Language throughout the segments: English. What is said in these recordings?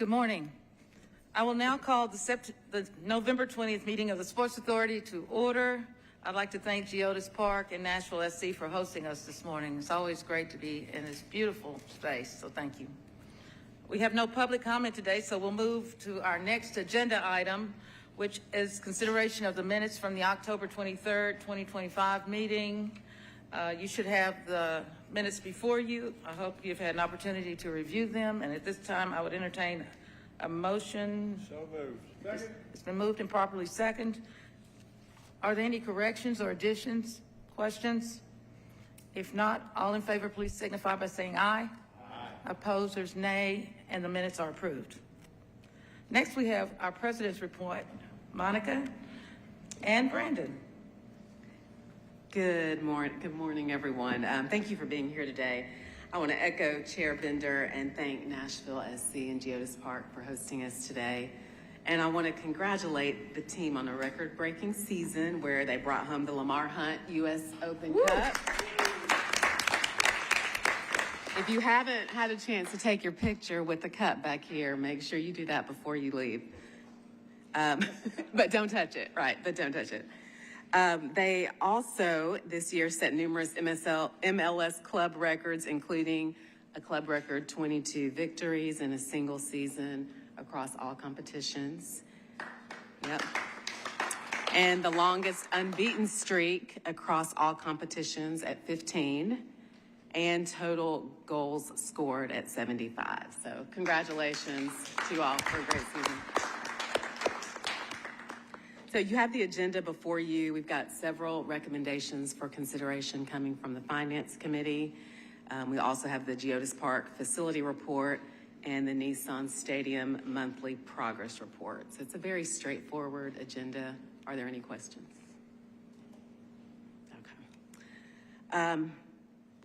Good morning. I will now call the November 20th meeting of the Sports Authority to order. I'd like to thank Geodis Park and Nashville SC for hosting us this morning. It's always great to be in this beautiful space, so thank you. We have no public comment today, so we'll move to our next agenda item, which is consideration of the minutes from the October 23rd, 2025 meeting. You should have the minutes before you. I hope you've had an opportunity to review them, and at this time I would entertain a motion. So moved. Second. It's been moved and properly second. Are there any corrections or additions, questions? If not, all in favor, please signify by saying aye. Aye. Opposers, nay, and the minutes are approved. Next, we have our president's report. Monica and Brandon. Good morning, everyone. Thank you for being here today. I want to echo Chair Bender and thank Nashville SC and Geodis Park for hosting us today. And I want to congratulate the team on a record-breaking season where they brought home the Lamar Hunt U.S. Open Cup. If you haven't had a chance to take your picture with the cup back here, make sure you do that before you leave. But don't touch it, right? But don't touch it. They also this year set numerous MLS club records, including a club record 22 victories in a single season across all competitions. Yep. And the longest unbeaten streak across all competitions at 15, and total goals scored at 75. So congratulations to you all for a great season. So you have the agenda before you. We've got several recommendations for consideration coming from the Finance Committee. We also have the Geodis Park Facility Report and the Nissan Stadium Monthly Progress Report. So it's a very straightforward agenda. Are there any questions? Okay.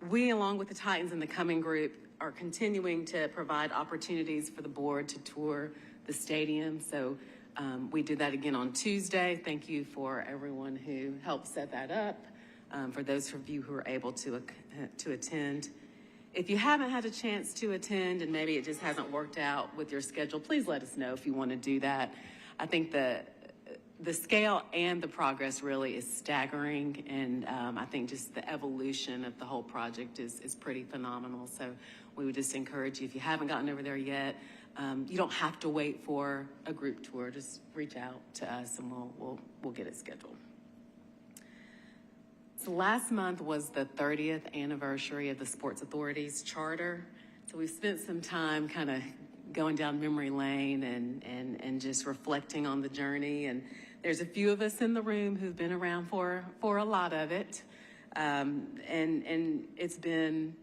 We, along with the Titans and the Cumming Group, are continuing to provide opportunities for the board to tour the stadium. So we did that again on Tuesday. Thank you for everyone who helped set that up, for those of you who were able to attend. If you haven't had a chance to attend and maybe it just hasn't worked out with your schedule, please let us know if you want to do that. I think the scale and the progress really is staggering, and I think just the evolution of the whole project is pretty phenomenal. So we would just encourage you, if you haven't gotten over there yet, you don't have to wait for a group tour. Just reach out to us and we'll get it scheduled. So last month was the 30th anniversary of the Sports Authority's charter. So we've spent some time kind of going down memory lane and just reflecting on the journey. And there's a few of us in the room who've been around for a lot of it. And it's been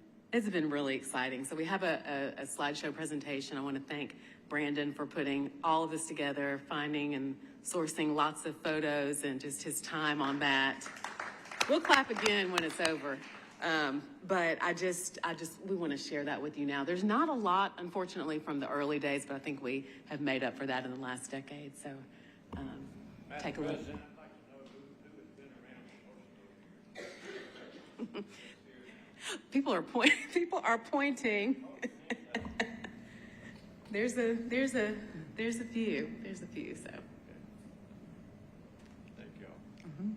really exciting. So we have a slideshow presentation. I want to thank Brandon for putting all of this together, finding and sourcing lots of photos and just his time on that. We'll clap again when it's over. But we want to share that with you now. There's not a lot, unfortunately, from the early days, but I think we have made up for that in the last decade. So take a look. I'd like to know who has been around. People are pointing. There's a few. So. Thank you. Mm-hmm.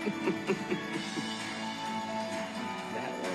That was.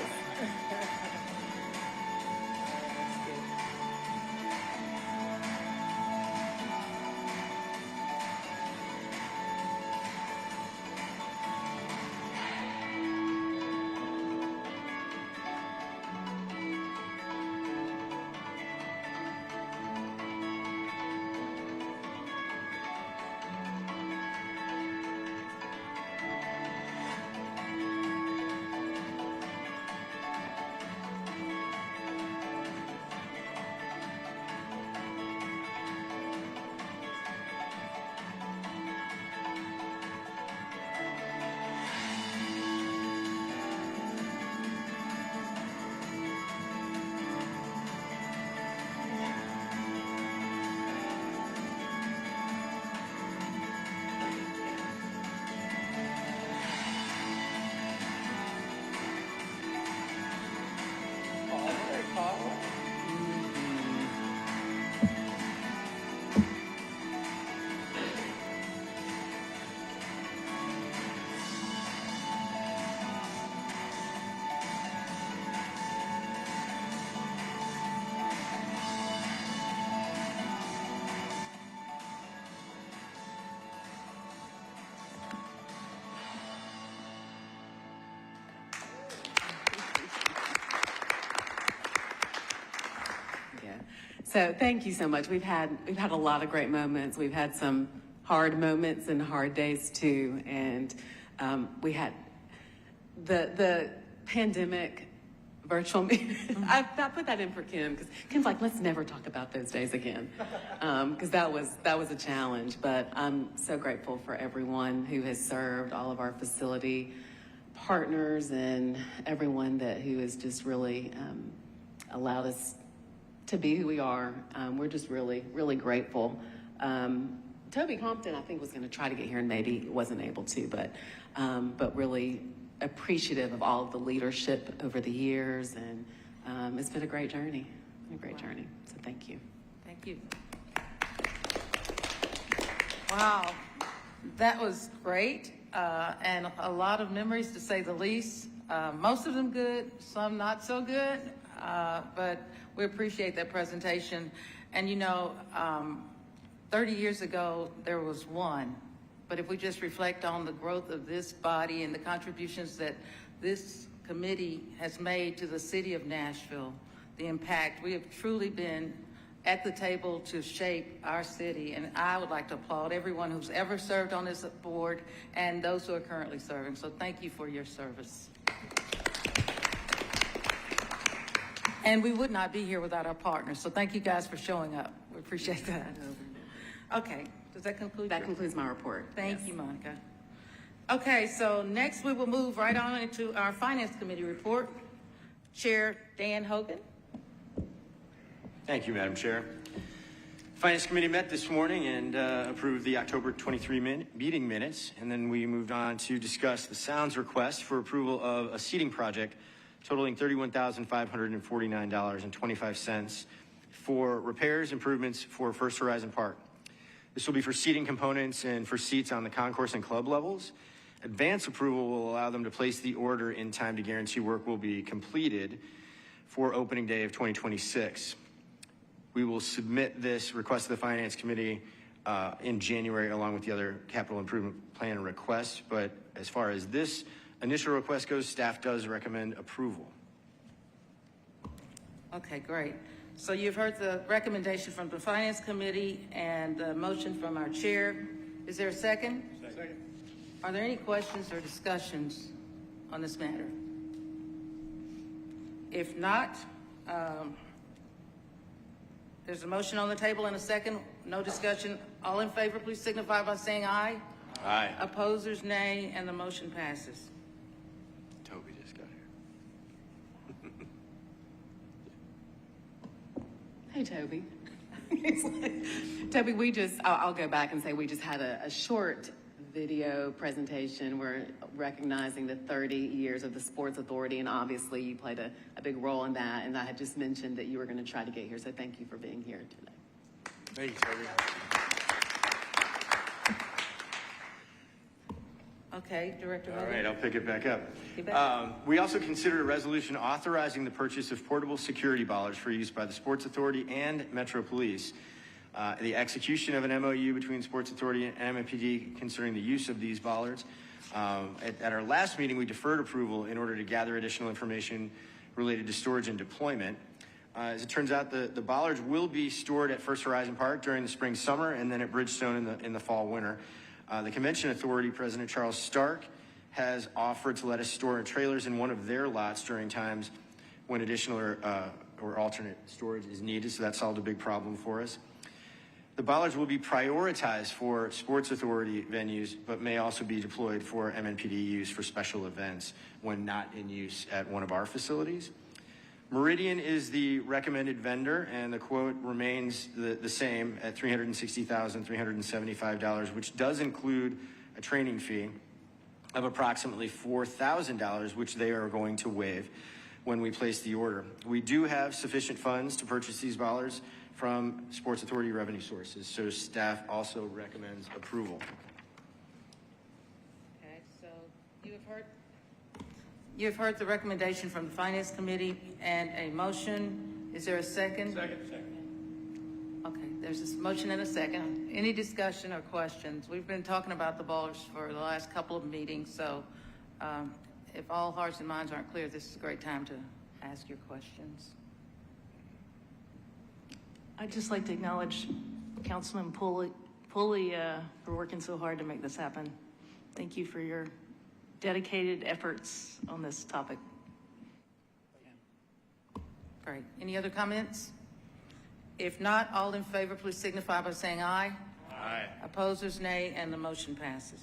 So thank you so much. We've had a lot of great moments. We've had some hard moments and hard days too. And we had the pandemic virtual meeting. I put that in for Kim because Kim's like, let's never talk about those days again, because that was a challenge. But I'm so grateful for everyone who has served, all of our facility partners, and everyone who has just really allowed us to be who we are. We're just really, really grateful. Toby Compton, I think, was going to try to get here and maybe wasn't able to, but really appreciative of all of the leadership over the years, and it's been a great journey. Journey. So thank you. Thank you. Wow, that was great, and a lot of memories, to say the least. Most of them good, some not so good, but we appreciate that presentation. And 30 years ago, there was one. But if we just reflect on the growth of this body and the contributions that this committee has made to the city of Nashville, the impact, we have truly been at the table to shape our city. And I would like to applaud everyone who's ever served on this board and those who are currently serving. So thank you for your service. And we would not be here without our partners. So thank you guys for showing up. We appreciate that. Okay, does that conclude? That concludes my report. Thank you, Monica. Okay, so next we will move right on into our Finance Committee report. Chair Dan Hogan. Thank you, Madam Chair. Finance Committee met this morning and approved the October 23 meeting minutes, and then we moved on to discuss the Sounds request for approval of a seating project totaling $31,549.25 for repairs improvements for First Horizon Park. This will be for seating components and for seats on the concourse and club levels. Advance approval will allow them to place the order in time to guarantee work will be completed for opening day of 2026. We will submit this request to the Finance Committee in January along with the other capital improvement plan requests. But as far as this initial request goes, staff does recommend approval. Okay, great. So you've heard the recommendation from the Finance Committee and the motion from our chair. Is there a second? Second. Are there any questions or discussions on this matter? If not, there's a motion on the table and a second. No discussion. All in favor, please signify by saying aye. Aye. Opposers, nay, and the motion passes. Toby just got here. Hey, Toby. Toby, I'll go back and say we just had a short video presentation. We're recognizing the 30 years of the Sports Authority, and obviously you played a big role in that, and I had just mentioned that you were going to try to get here, so thank you for being here today. Thank you, Toby. Okay, Director All Hogan? right, I'll pick it back up. Get back. We also considered a resolution authorizing the purchase of portable security bollards for use by the Sports Authority and Metro Police. The execution of an MOU between Sports Authority and MMPD concerning the use of these bollards. At our last meeting, we deferred approval in order to gather additional information related to storage and deployment. As it turns out, the bollards will be stored at First Horizon Park during the spring, summer, and then at Bridgestone in the fall, winter. The Convention Authority, President Charles Stark, has offered to let us store in trailers in one of their lots during times when additional or alternate storage is needed, so that solved a big problem for us. The bollards will be prioritized for Sports Authority venues, but may also be deployed for MNPD use for special events when not in use at one of our facilities. Meridian is the recommended vendor, and the quote remains the same at $360,375, which does include a training fee of approximately $4,000, which they are going to waive when we place the order. We do have sufficient funds to purchase these bollards from Sports Authority revenue sources, so staff also recommends approval. Okay, so you have heard the recommendation from the Finance Committee and a motion. Is there a second? Second. Okay, there's a motion and a second. Any discussion or questions? We've been talking about the bollards for the last couple of meetings, so if all hearts and minds aren't clear, this is a great time to ask your questions. I'd just like to acknowledge Councilman Pulley for working so hard to make this happen. Thank you for your dedicated efforts on this topic. Great. Any other comments? If not, all in favor, please signify by saying aye. Aye. Opposers, nay, and the motion passes.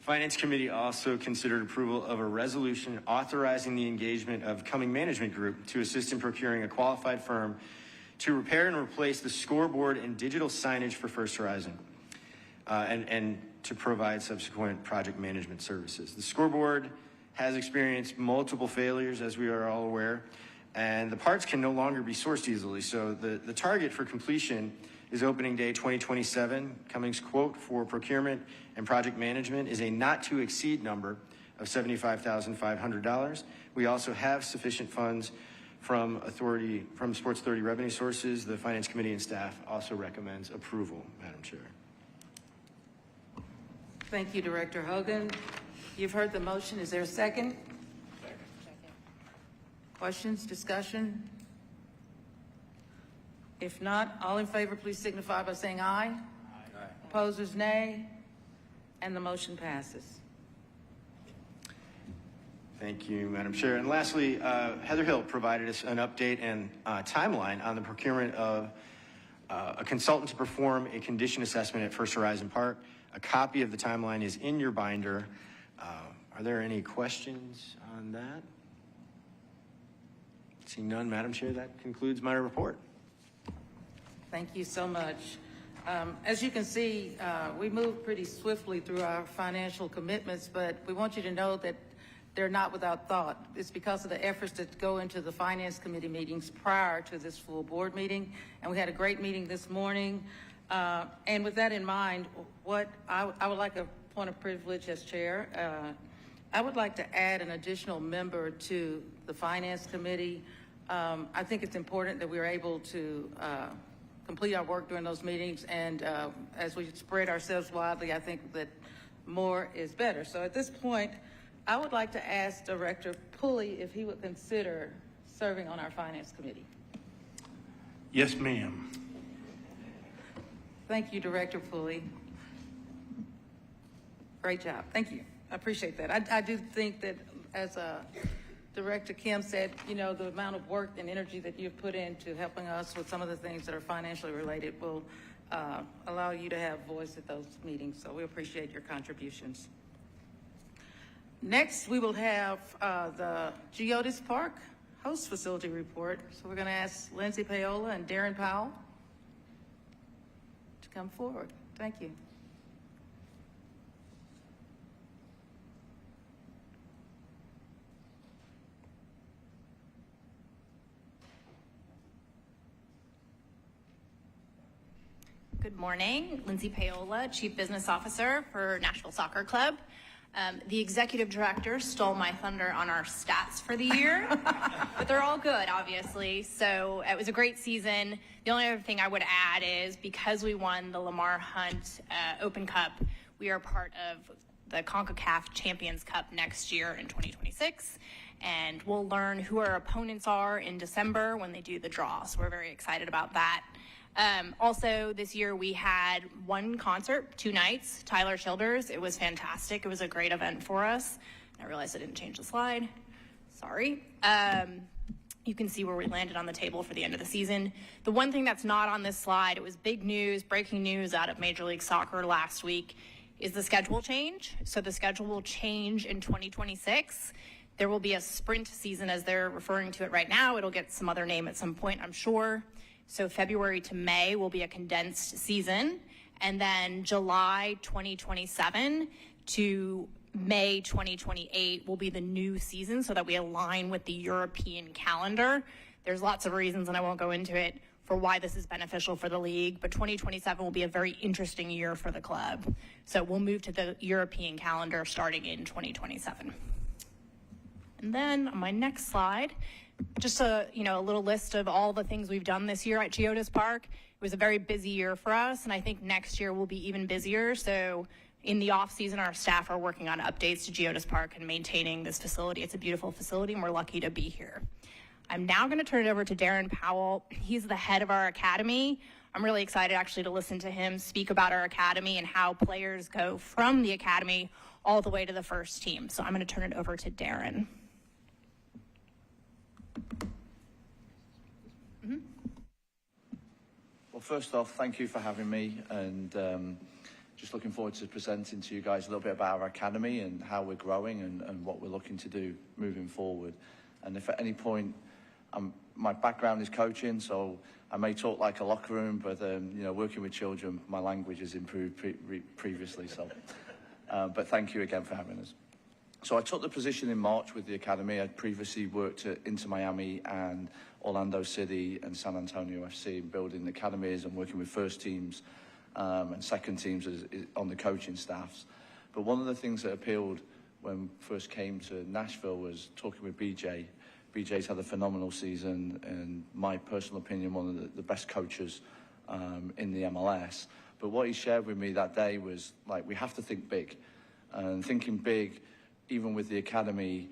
Finance Committee also considered approval of a resolution authorizing the engagement of Cumming Management Group to assist in procuring a qualified firm to repair and replace the scoreboard and digital signage for First Horizon, and to provide subsequent project management services. The scoreboard has experienced multiple failures, as we are all aware, and the parts can no longer be sourced easily. So the target for completion is opening day 2027. Cummings' quote for procurement and project management is a not to exceed number of $75,500. We also have sufficient funds from Sports Authority revenue sources. The Finance Committee and staff also recommends approval, Madam Chair. Thank you, Director Hogan. You've heard the motion. Is there a second? Second. Questions, discussion? If not, all in favor, please signify by saying aye. Aye. Opposers, nay, and the motion passes. Thank you, Madam Chair. And lastly, Heather Hill provided us an update and timeline on the procurement of a consultant to perform a condition assessment at First Horizon Park. A copy of the timeline is in your binder. Are there any questions on that? Seeing none, Madam Chair, that concludes my report. Thank you so much. As you can see, we move pretty swiftly through our financial commitments, but we want you to know that they're not without thought. It's because of the efforts that go into the Finance Committee meetings prior to this full board meeting, and we had a great meeting this morning. And with that in mind, what I would like a point of privilege as chair. I would like to add an additional member to the Finance Committee. I think it's important that we're able to complete our work during those meetings, and as we spread ourselves widely, I think that more is better. So at this point, I would like to ask Director Pulley if he would consider serving on our Finance Committee. Yes, ma'am. Thank you, Director Pulley. Great job. Thank you. I appreciate that. I do think that, as Director Kim said, you know, the amount of work and energy that you've put into helping us with some of the things that are financially related will allow you to have voice at those meetings. So we appreciate your contributions. Next, we will have the Geodis Park host facility report. So we're going to ask Lindsay Paola and Darren Powell to come forward. Thank you. Good morning. Lindsay Paola, Chief Business Officer for Nashville Soccer Club. The executive director stole my thunder on our stats for the year, but they're all good, obviously. So it was a great season. The only other thing I would add is because we won the Lamar Hunt Open Cup, we are part of the CONCACAF Champions Cup next year in 2026. And we'll learn who our opponents are in December when they do the draw. So we're very excited about that. Also, this year we had one concert, 2 nights, Tyler Childers. It was fantastic. It was a great event for us. I realized I didn't change the slide. Sorry. You can see where we landed on the table for the end of the season. The one thing that's not on this slide, it was big news, breaking news out of Major League Soccer last week, is the schedule change. So the schedule will change in 2026. There will be a sprint season as they're referring to it right now. It'll get some other name at some point, I'm sure. So February to May will be a condensed season. And then July 2027 to May 2028 will be the new season so that we align with the European calendar. There's lots of reasons, and I won't go into it, for why this is beneficial for the league, but 2027 will be a very interesting year for the club. So we'll move to the European calendar starting in 2027. And then on my next slide, just a little list of all the things we've done this year at Geodis Park. It was a very busy year for us, and I think next year will be even busier. So in the off season, our staff are working on updates to Geodis Park and maintaining this facility. It's a beautiful facility, and we're lucky to be here. I'm now going to turn it over to Darren Powell. He's the head of our academy. I'm really excited actually to listen to him speak about our academy and how players go from the academy all the way to the first team. So I'm going to turn it over to Darren. Well, first off, thank you for having me, and just looking forward to presenting to you guys a little bit about our academy and how we're growing and what we're looking to do moving forward. And if at any point, my background is coaching, so I may talk like a locker room, but working with children, my language has improved previously. So, but thank you again for having us. So I took the position in March with the academy. I'd previously worked at Inter Miami and Orlando City and San Antonio FC, building academies and working with first teams and second teams on the coaching staffs. But one of the things that appealed when we first came to Nashville was talking with BJ. BJ's had a phenomenal season, and my personal opinion, one of the best coaches in the MLS. But what he shared with me that day was, like, we have to think big. And thinking big, even with the academy,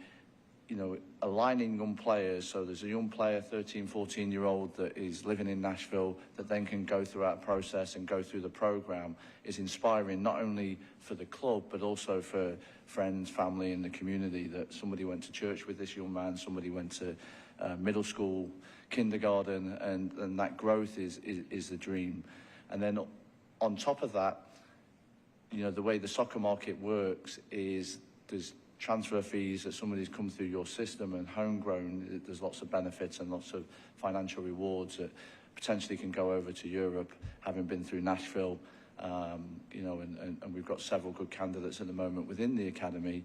aligning young players. So there's a young player, 13, 14-year-old that is living in Nashville that then can go through our process and go through the program is inspiring, not only for the club, but also for friends, family, and the community, that somebody went to church with this young man, somebody went to middle school, kindergarten, and that growth is the dream. And then on top of that, the way the soccer market works is there's transfer fees that somebody's come through your system, and homegrown, there's lots of benefits and lots of financial rewards that potentially can go over to Europe, having been through Nashville, and we've got several good candidates at the moment within the academy,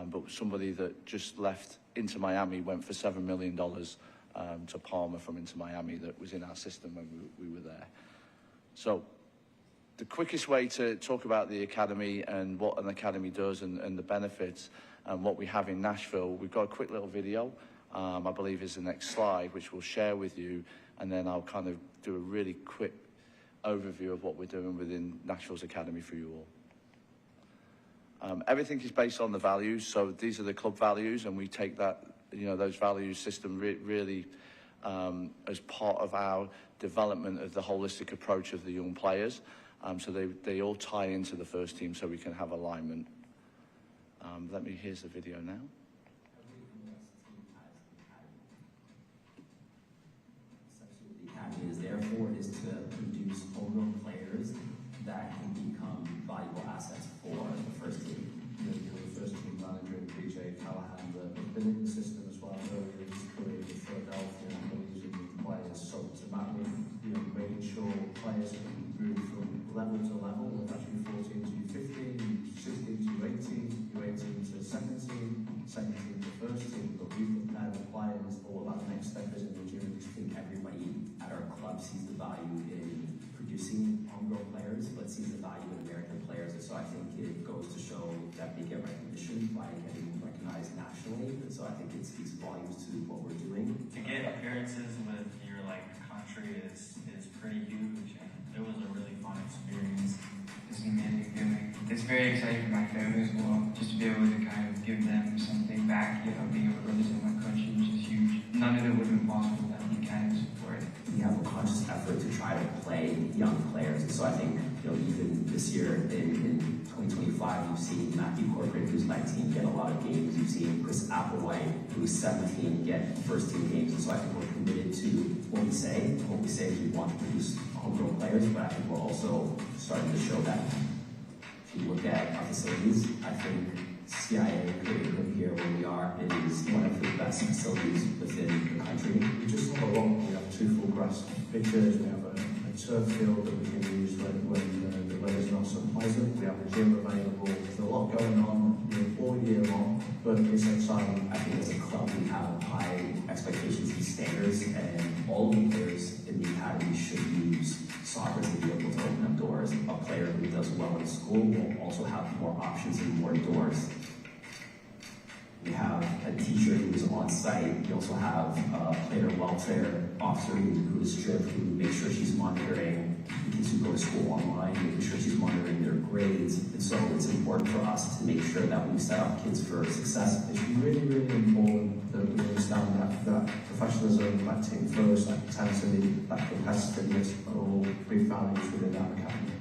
but somebody that just left Inter Miami went for $7 million to Palmer from Inter Miami that was in our system when we were there. So the quickest way to talk about the academy and what an academy does and the benefits and what we have in Nashville, we've got a quick little video, I believe is the next slide, which we'll share with you, and then I'll kind of do a really quick overview of what we're doing within Nashville's academy for you all. Everything is based on the values, so these are the club values, and we take that, those values system really as part of our development of the holistic approach of the young players. So they all tie into the first team so we can have alignment. Here's the video now. Essentially, what the academy is there for is to produce homegrown players that can become valuable assets for the first team. The first team manager, BJ Callahan, that have been in the system as well earlier in his career with Philadelphia, and using the players. So it's a matter of making sure players can move from level to level, with actually 14 to 15, 16 to 18, 18 to second team to first team. But we prepare the players for that next step is in the journey. I think everybody at our club sees the value in producing homegrown So I think it goes to show that they get recognition by getting recognized nationally. And so I think it speaks volumes to what we're doing. To get appearances with your country is pretty huge, and it was a really fun experience. It's an amazing feeling. It's very exciting for my family as well, just to be able to kind of give them something back, being able to represent my country, which is huge. None of it would have been possible without the academy support. We have a conscious effort to try to play young players. And so I think, even this year in 2025, you've seen Matthew Corcoran, who's 19, get a lot of games. You've seen Chris Applewhite, who's 17, get first-team games. And so I think we're committed to what we say. What we say is we want to produce homegrown players, but I think we're also starting to show that. If you look at our facilities, I think CIA could here where we are. It is one of the best facilities within the country. We just have a lot. We have 2 full grass pitches. We have a turf field that we can use when the weather's not so pleasant. We have a gym available. There's a lot going on all year long, but it's exciting. I think as a club we have high expectations and standards, and all the players in the academy should use soccer to be able to open up doors. A player who does well in school will also have more options and more doors. We have a teacher who is on site. We also have a player welfare officer who is strict, who makes sure she's monitoring the kids who go to school online, making sure she's monitoring their grades. And so it's important for us to make sure that we set up kids for success. It's really, really important that we understand that professionalism, that team first, that intensity, that competitiveness are all big values within our academy.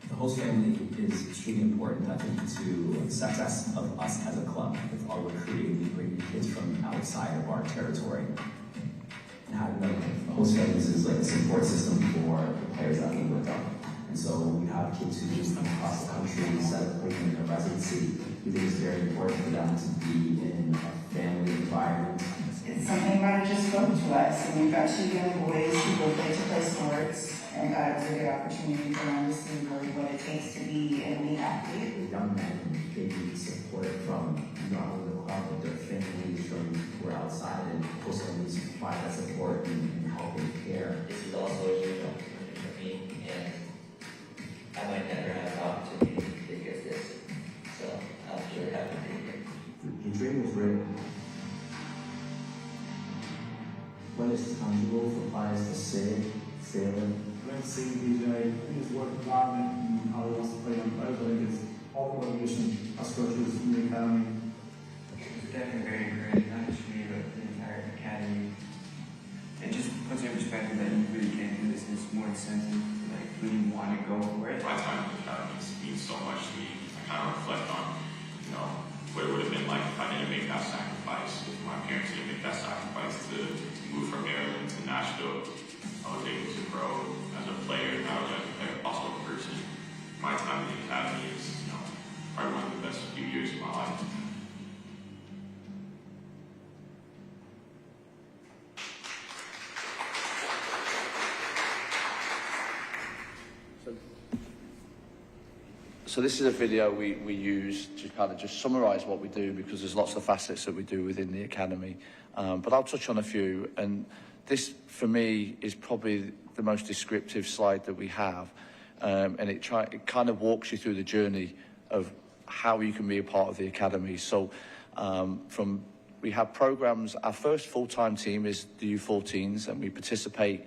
The host family is extremely important, I think, to the success of us as a club. With our recruiting, we bring kids from outside of our territory. And having the host families is like a support system for the players that we work on. And so we have kids who just come across the country instead of bringing their residency. We think it's very important for them to be in a family environment. It's something about it just spoke to us, and we've got 2 young boys who both like to play sports, and thought it was a good opportunity for them to see really what it takes to be an elite athlete. The young men, they need support from not only the club, but their families from who are outside, and host families provide that support and help and care. This is also a huge opportunity for me, and I might never have the opportunity to get this, so I'm sure happy to be here. The dream is real. When it's tangible for players to see, feel it. When seeing DJ in his work environment and how he wants to play on players, I think it's all what we as coaches in the academy. It's definitely very encouraging, not just me, but the entire academy. It just puts in perspective that you really can do this, and it's more incentive to really want to go for it. My time in the academy means so much to me. I kind of reflect on, what it would have been like if I didn't make that sacrifice, if my parents didn't make that sacrifice to move from Maryland to Nashville. I was able to grow as a player, not only as a player, also a person. My time in the academy is, probably one of the best few years of my life. So this is a video we use to kind of just summarize what we do, because there's lots of facets that we do within the academy. But I'll touch on a few, and this for me is probably the most descriptive slide that we have. And it kind of walks you through the journey of how you can be a part of the academy. So we have programs. Our first full-time team is the U14s, and we participate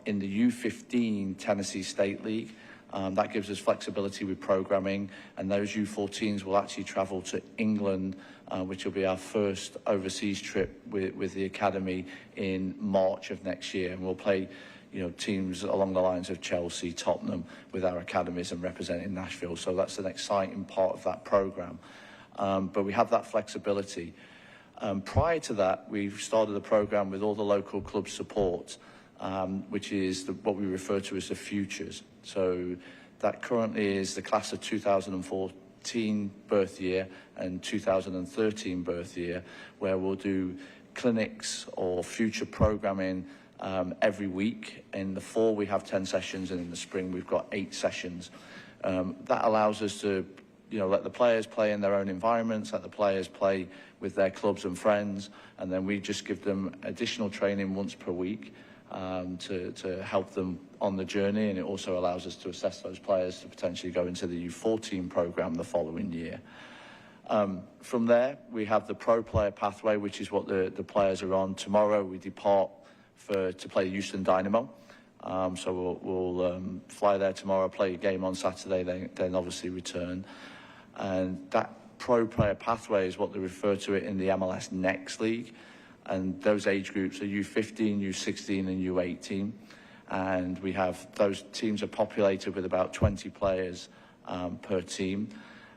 in the U15 Tennessee State League. That gives us flexibility with programming, and those U14s will actually travel to England, which will be our first overseas trip with the academy in March of next year. And we'll play, teams along the lines of Chelsea, Tottenham, with our academies and representing Nashville. So that's an exciting part of that program. But we have that flexibility. Prior to that, we've started a program with all the local club support, which is what we refer to as the futures. So that currently is the class of 2014 birth year and 2013 birth year, where we'll do clinics or future programming every week. In the fall, we have 10 sessions, and in the spring, we've got 8 sessions. That allows us to let the players play in their own environments, let the players play with their clubs and friends, and then we just give them additional training once per week. to help them on the journey, and it also allows us to assess those players to potentially go into the U14 program the following year. From there, we have the pro player pathway, which is what the players are on. Tomorrow, we depart to play Houston Dynamo. So we'll fly there tomorrow, play a game on Saturday, then obviously return. And that pro player pathway is what they refer to it in the MLS Next League. And those age groups are U15, U16, and U18. And we have, those teams are populated with about 20 players per team.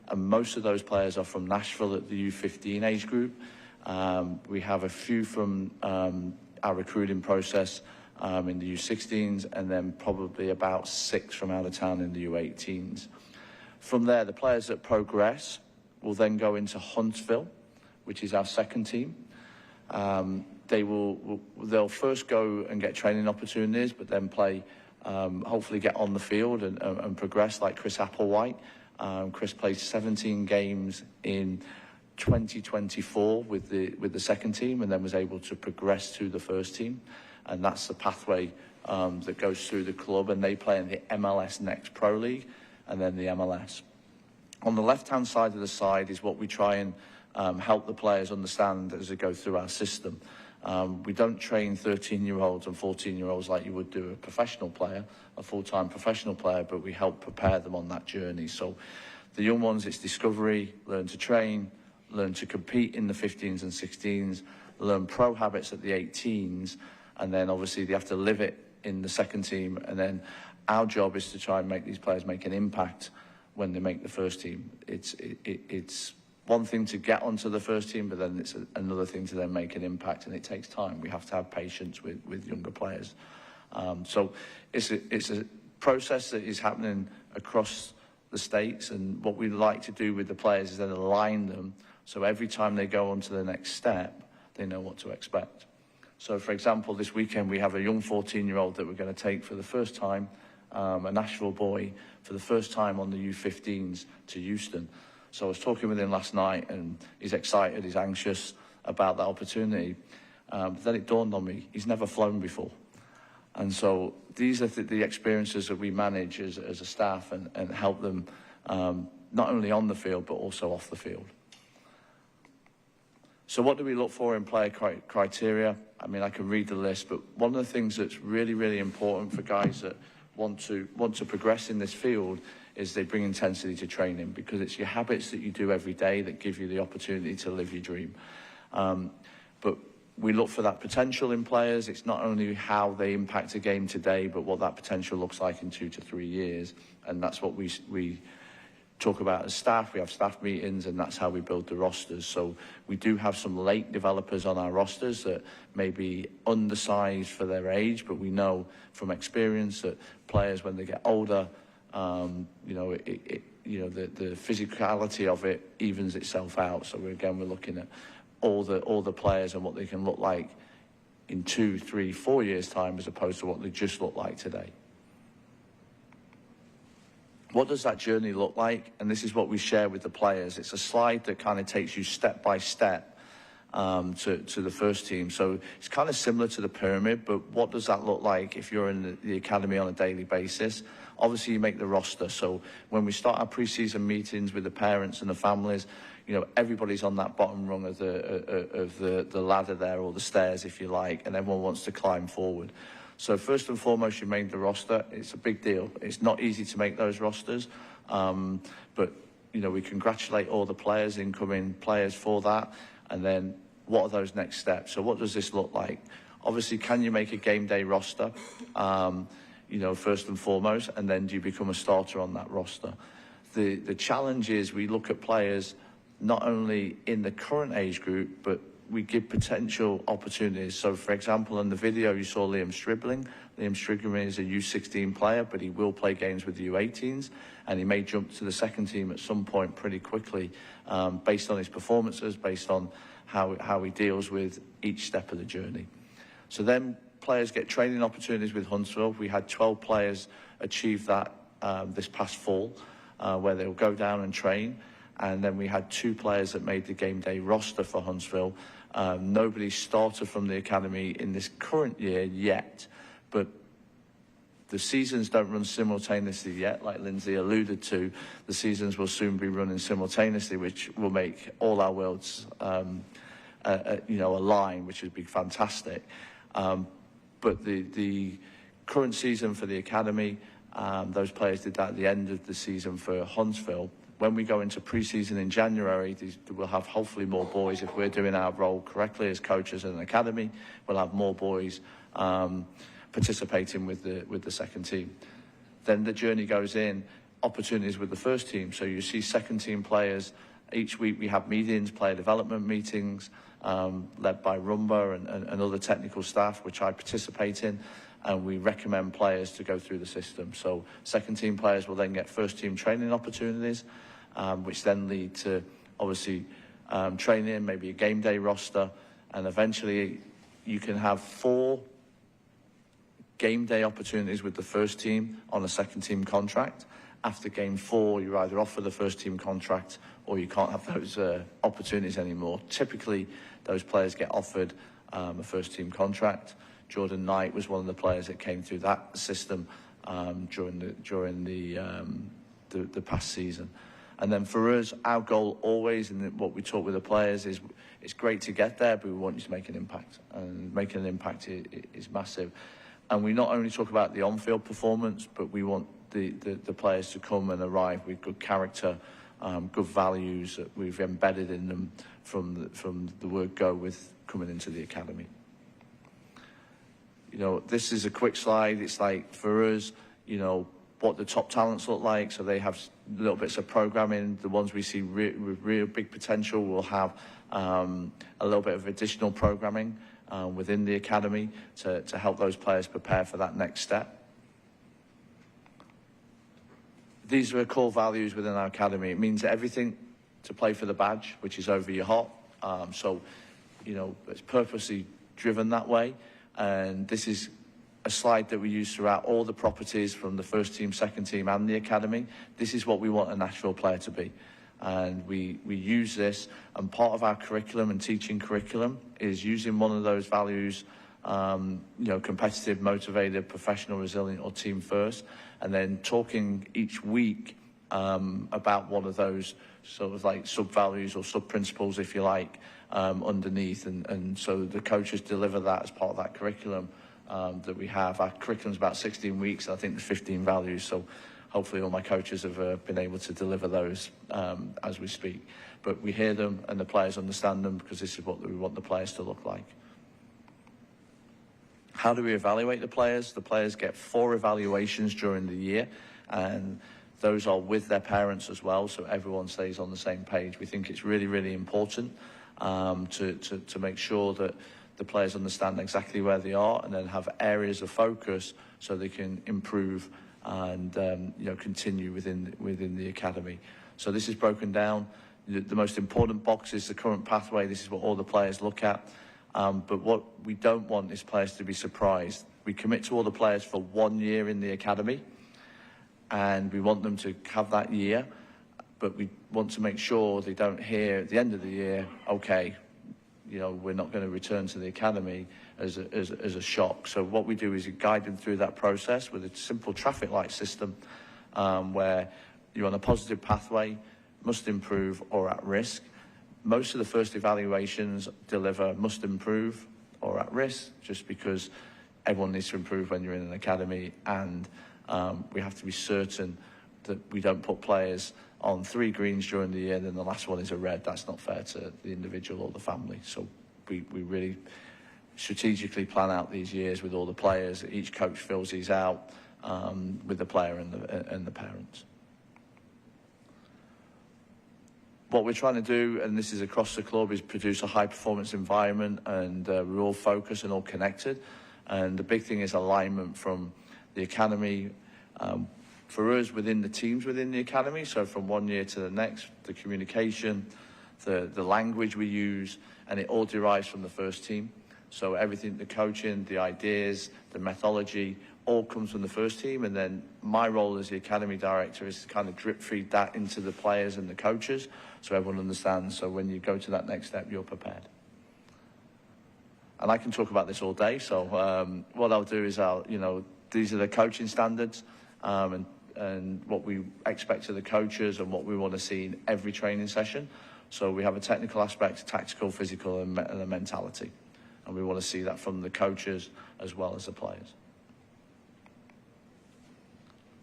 And most of those players are from Nashville at the U15 age group. We have a few from our recruiting process in the U16s, and then probably about 6 from out of town in the U18s. From there, the players that progress will then go into Huntsville, which is our second team. They'll first go and get training opportunities, but then play, hopefully get on the field and progress like Chris Applewhite. Chris played 17 games in 2024 with the second team, and then was able to progress to the first team. And that's the pathway that goes through the club, and they play in the MLS Next Pro League and then the MLS. On the left-hand side of the side is what we try and help the players understand as they go through our system. We don't train 13-year-olds and 14-year-olds like you would do a professional player, a full-time professional player, but we help prepare them on that journey. So the young ones, it's discovery, learn to train, learn to compete in the 15s and 16s, learn pro habits at the 18s, and then obviously they have to live it in the second team. And then our job is to try and make these players make an impact when they make the first team. It's one thing to get onto the first team, but then it's another thing to then make an impact, and it takes time. We have to have patience with younger players. So it's a process that is happening across the states, and what we like to do with the players is then align them, so every time they go on to the next step, they know what to expect. So, for example, this weekend we have a young 14-year-old that we're going to take for the first time, a Nashville boy, for the first time on the U15s to Houston. So I was talking with him last night, and he's excited, he's anxious about that opportunity. But then it dawned on me, he's never flown before. And so these are the experiences that we manage as a staff and help them not only on the field, but also off the field. So what do we look for in player criteria? I mean, I can read the list, but one of the things that's really, really important for guys that want to progress in this field is they bring intensity to training, because it's your habits that you do every day that give you the opportunity to live your dream. But we look for that potential in players. It's not only how they impact a game today, but what that potential looks like in 2 to 3 years. And that's what we talk about as staff. We have staff meetings, and that's how we build the rosters. So we do have some late developers on our rosters that may be undersized for their age, but we know from experience that players, when they get older, the physicality of it evens itself out. So we're looking at all the players and what they can look like in 2, 3, 4 years' time, as opposed to what they just look like today. What does that journey look like? And this is what we share with the players. It's a slide that kind of takes you step by step to the first team. So it's kind of similar to the pyramid, but what does that look like if you're in the academy on a daily basis? Obviously, you make the roster. So when we start our pre-season meetings with the parents and the families, everybody's on that bottom rung of the ladder there, or the stairs, if you like, and everyone wants to climb forward. So first and foremost, you make the roster. It's a big deal. It's not easy to make those rosters, but we congratulate all the players, incoming players, for that. And then what are those next steps? So what does this look like? Obviously, can you make a game day roster? First and foremost, and then do you become a starter on that roster? The challenge is we look at players not only in the current age group, but we give potential opportunities. So, for example, in the video you saw Liam Stribling. Liam Stribling is a U16 player, but he will play games with the U18s, and he may jump to the second team at some point pretty quickly, based on his performances, based on how he deals with each step of the journey. So then players get training opportunities with Huntsville. We had 12 players achieve that this past fall, where they'll go down and train. And then we had 2 players that made the game day roster for Huntsville. Nobody started from the academy in this current year yet, but the seasons don't run simultaneously yet, like Lindsay alluded to. The seasons will soon be running simultaneously, which will make all our worlds, align, which would be fantastic. But the current season for the academy, those players did that at the end of the season for Huntsville. When we go into pre-season in January, we'll have hopefully more boys. If we're doing our role correctly as coaches in an academy, we'll have more boys participating with the second team. Then the journey goes in, opportunities with the first team. So you see second team players. Each week we have meetings, player development meetings, led by Rumba and other technical staff, which I participate in. And we recommend players to go through the system. So second team players will then get first team training opportunities, which then lead to obviously training, maybe a game day roster, and eventually you can have 4 game day opportunities with the first team on a second team contract. After game 4, you're either off for the first team contract or you can't have those opportunities anymore. Typically, those players get offered a first team contract. Jordan Knight was one of the players that came through that system during the past season. And then for us, our goal always, and what we talk with the players, is it's great to get there, but we want you to make an impact. And making an impact is massive. And we not only talk about the on-field performance, but we want the players to come and arrive with good character, good values that we've embedded in them from the word go with coming into the academy. You know, this is a quick slide. It's like, for us, you know, what the top talents look like. So they have little bits of programming. The ones we see with real big potential will have a little bit of additional programming within the academy to help those players prepare for that next step. These are core values within our academy. It means everything to play for the badge, which is over your heart. So, you know, it's purposely driven that way. And this is a slide that we use throughout all the properties from the first team, second team and the academy. This is what we want a Nashville player to be. And we use this, and part of our curriculum and teaching curriculum is using one of those values, you know, competitive, motivated, professional, resilient, or team first, and then talking each week about one of those sort of like sub-values or sub-principles, if you like, underneath. And so the coaches deliver that as part of that curriculum that we have. Our curriculum's about 16 weeks, and I think there's 15 values, so hopefully all my coaches have been able to deliver those as we speak. But we hear them and the players understand them, because this is what we want the players to look like. How do we evaluate the players? The players get 4 evaluations during the year, and those are with their parents as well, so everyone stays on the same page. We think it's really, really important to make sure that the players understand exactly where they are and then have areas of focus so they can improve and you know, continue within the academy. So this is broken down. The most important box is the current pathway. This is what all the players look at. But what we don't want is players to be surprised. We commit to all the players for 1 year in the academy, and we want them to have that year, but we want to make sure they don't hear at the end of the year, okay, you know, we're not going to return to the academy as a shock. So what we do is guide them through that process with a simple traffic light system where you're on a positive pathway, must improve, or at risk. Most of the first evaluations deliver must improve or at risk, just because everyone needs to improve when you're in an academy, and we have to be certain that we don't put players on 3 greens during the year, then the last one is a red. That's not fair to the individual or the family. So we really strategically plan out these years with all the players. Each coach fills these out with the player and the parents. What we're trying to do, and this is across the club, is produce a high-performance environment, and we're all focused and all connected. And the big thing is alignment from the academy, for us within the teams within the academy, so from 1 year to the next, the communication, the language we use, and it all derives from the first team. So everything, the coaching, the ideas, the methodology, all comes from the first team, and then my role as the academy director is to kind of drip feed that into the players and the coaches so everyone understands, so when you go to that next step, you're prepared. and I can talk about this all day. So what I'll do is these are the coaching standards and what we expect of the coaches and what we want to see in every training session. So we have a technical aspect, a tactical, physical, and a mentality. And we want to see that from the coaches as well as the players.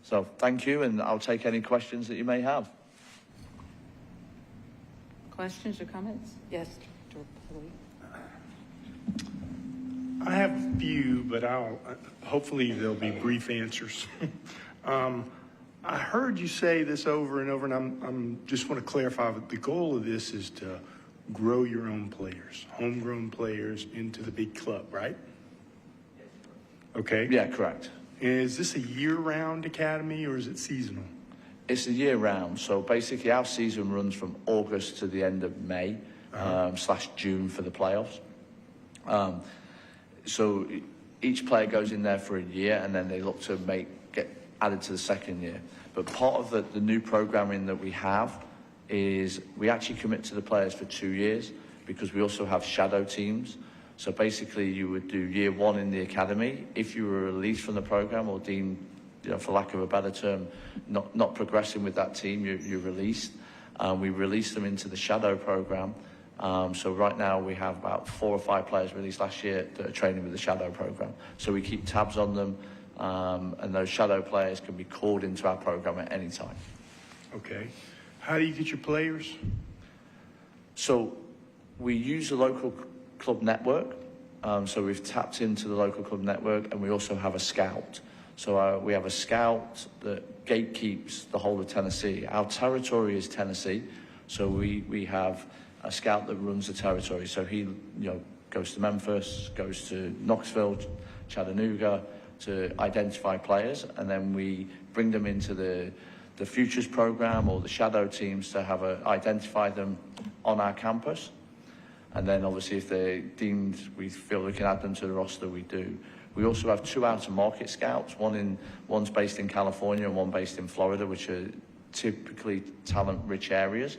So thank you, and I'll take any questions that you may have. Questions or comments? Yes, Dr. Pulley. I have a few, but hopefully they'll be brief answers. I heard you say this over and over, and I'm just want to clarify that the goal of this is to grow your own players, homegrown players into the big club, right? Okay. Yeah, correct. Is this a year-round academy or is it seasonal? It's a year-round. So basically, our season runs from August to the end of May / June for the playoffs. So each player goes in there for a year, and then they look to get added to the second year. But part of the new programming that we have is we actually commit to the players for 2 years, because we also have shadow teams. So basically you would do year one in the academy. If you were released from the program or deemed, for lack of a better term, not progressing with that team, you're released. We release them into the shadow program. So right now we have about 4 or 5 players released last year that are training with the shadow program. So we keep tabs on them, and those shadow players can be called into our program at any time. Okay. How do you get your players? So we use the local club network. So we've tapped into the local club network, and we also have a scout. So we have a scout that gatekeeps the whole of Tennessee. Our territory is Tennessee, so we have a scout that runs the territory. So he goes to Memphis, goes to Knoxville, Chattanooga to identify players, and then we bring them into the futures program or the shadow teams to have identify them on our campus. And then obviously if they're deemed, we feel we can add them to the roster, we do. We also have 2 out-of-market scouts, one's based in California and one based in Florida, which are typically talent-rich areas.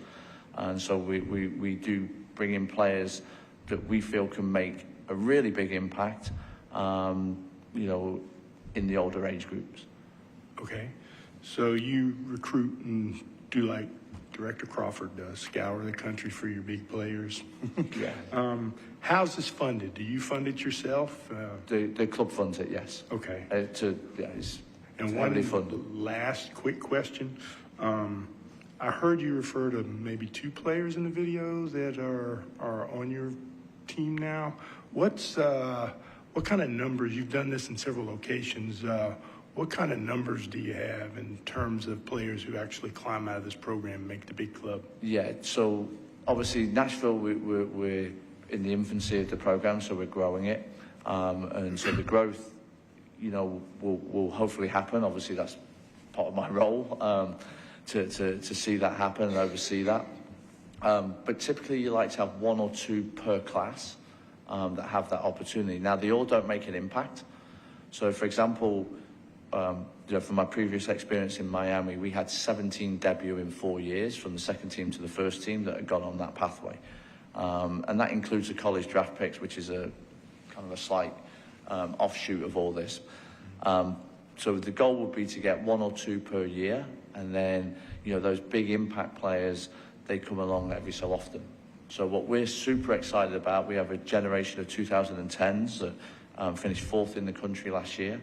And so we do bring in players that we feel can make a really big impact, in the older age groups. Okay. So you recruit and do like Director Crawford does, scour the country for your big players. Yeah. How's this funded? Do you fund it yourself? The club funds it, yes. Okay. It's and heavily funded. Last quick question. I heard you refer to maybe 2 players in the video that are on your team now. What kind of numbers, you've done this in several locations, what kind of numbers do you have in terms of players who actually climb out of this program and make the big club? Yeah, so obviously Nashville, we're in the infancy of the program, so we're growing it. And so the growth, will hopefully happen. Obviously that's part of my role, to see that happen and oversee that. But typically you like to have 1 or 2 per class that have that opportunity. Now, they all don't make an impact. So, for example, from my previous experience in Miami, we had 17 debut in 4 years from the second team to the first team that had gone on that pathway. And that includes the college draft picks, which is a kind of a slight offshoot of all this. So the goal would be to get 1 or 2 per year, and then, those big impact players, they come along every so often. So what we're super excited about, we have a generation of 2010s that finished 4th in the country last year.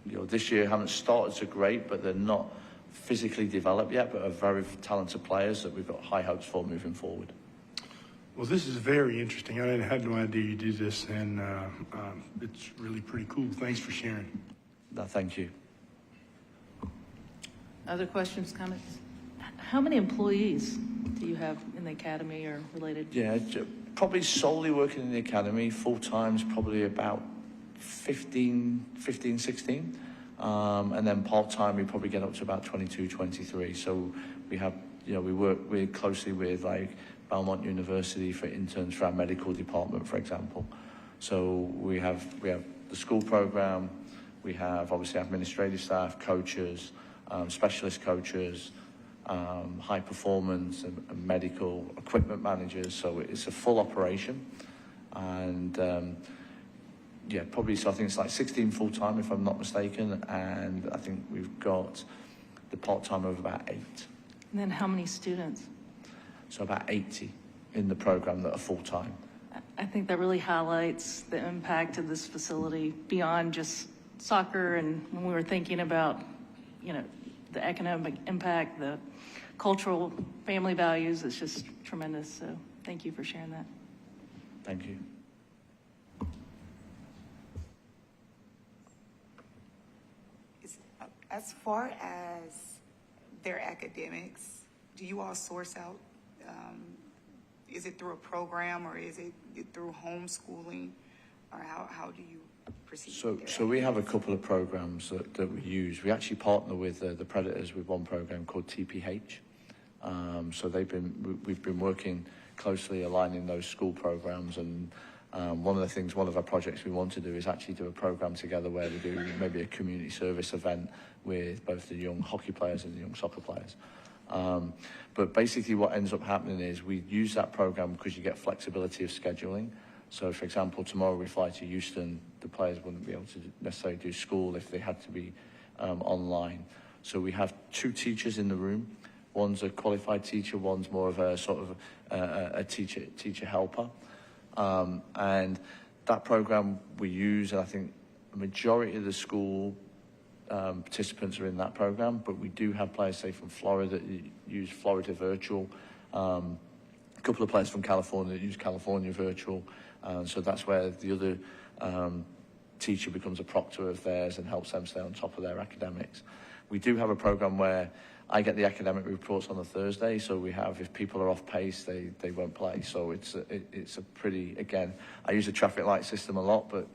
This year haven't started so great, but they're not physically developed yet, but are very talented players that we've got high hopes for moving forward. Well, this is very interesting. I had no idea you did this, and it's really pretty cool. Thanks for sharing. No, thank you. Other questions, comments? How many employees do you have in the academy or related? Yeah, probably solely working in the academy, full-time is probably about 15, 16. And then part-time, we probably get up to about 22, 23. So we have, we work closely with like Belmont University for interns for our medical department, for example. So we have the school program, we have obviously administrative staff, coaches, specialist coaches, high performance and medical equipment managers. So it's a full operation. And yeah, probably, so I think it's like 16 full-time if I'm not mistaken, and I think we've got the part-time of about 8. And then how many students? So about 80 in the program that are full-time. I think that really highlights the impact of this facility beyond just soccer. And when we were thinking about, you know, the economic impact, the cultural family values, it's just tremendous. So thank you for sharing that. Thank you. As far as their academics, do you all source out? Is it through a program or is it through homeschooling, or how do you proceed? So we have a couple of programs that we use. We actually partner with the Predators with one program called TPH. So we've been working closely aligning those school programs, and one of our projects we want to do is actually do a program together where we do maybe a community service event with both the young hockey players and the young soccer players. But basically what ends up happening is we use that program because you get flexibility of scheduling. So for example, tomorrow we fly to Houston, the players wouldn't be able to necessarily do school if they had to be online. So we have 2 teachers in the room. One's a qualified teacher, one's more of a sort of a teacher helper. And that program we use, and I think the majority of the school participants are in that program, but we do have players, say, from Florida that use Florida Virtual, a couple of players from California that use California Virtual, so that's where the other teacher becomes a proctor of theirs and helps them stay on top of their academics. We do have a program where I get the academic reports on a Thursday, so we have, if people are off pace, they won't play. So it's a pretty, again, I use a traffic light system a lot, but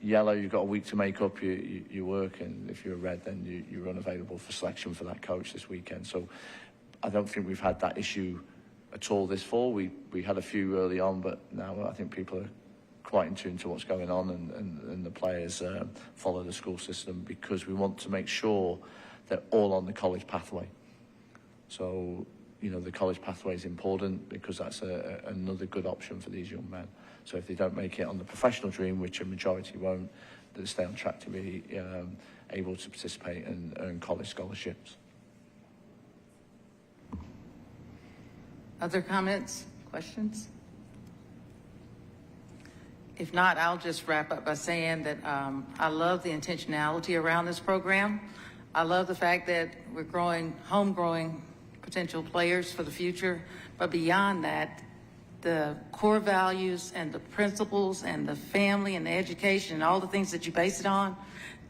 yellow, you've got a week to make up your work, and if you're red, then you're unavailable for selection for that coach this weekend. So I don't think we've had that issue at all this fall. We had a few early on, but now I think people are quite in tune to what's going on, and the players follow the school system, because we want to make sure they're all on the college pathway. So, you know, the college pathway is important because that's another good option for these young men. So if they don't make it on the professional dream, which a majority won't, they stay on track to be able to participate and earn college scholarships. Other comments, questions? If not, I'll just wrap up by saying that I love the intentionality around this program. I love the fact that we're home-growing potential players for the future, but beyond that, the core values and the principles and the family and the education and all the things that you base it on,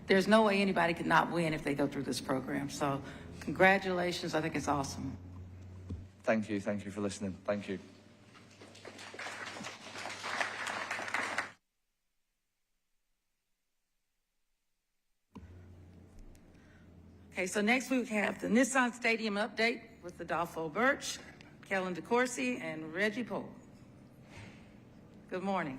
there's no way anybody could not win if they go through this program. So congratulations, I think it's awesome. Thank you for listening. Thank you. Okay, so next we have the Nissan Stadium update with Adolfo Birch, Kellen DeCourcy, and Reggie Pohl. Good morning.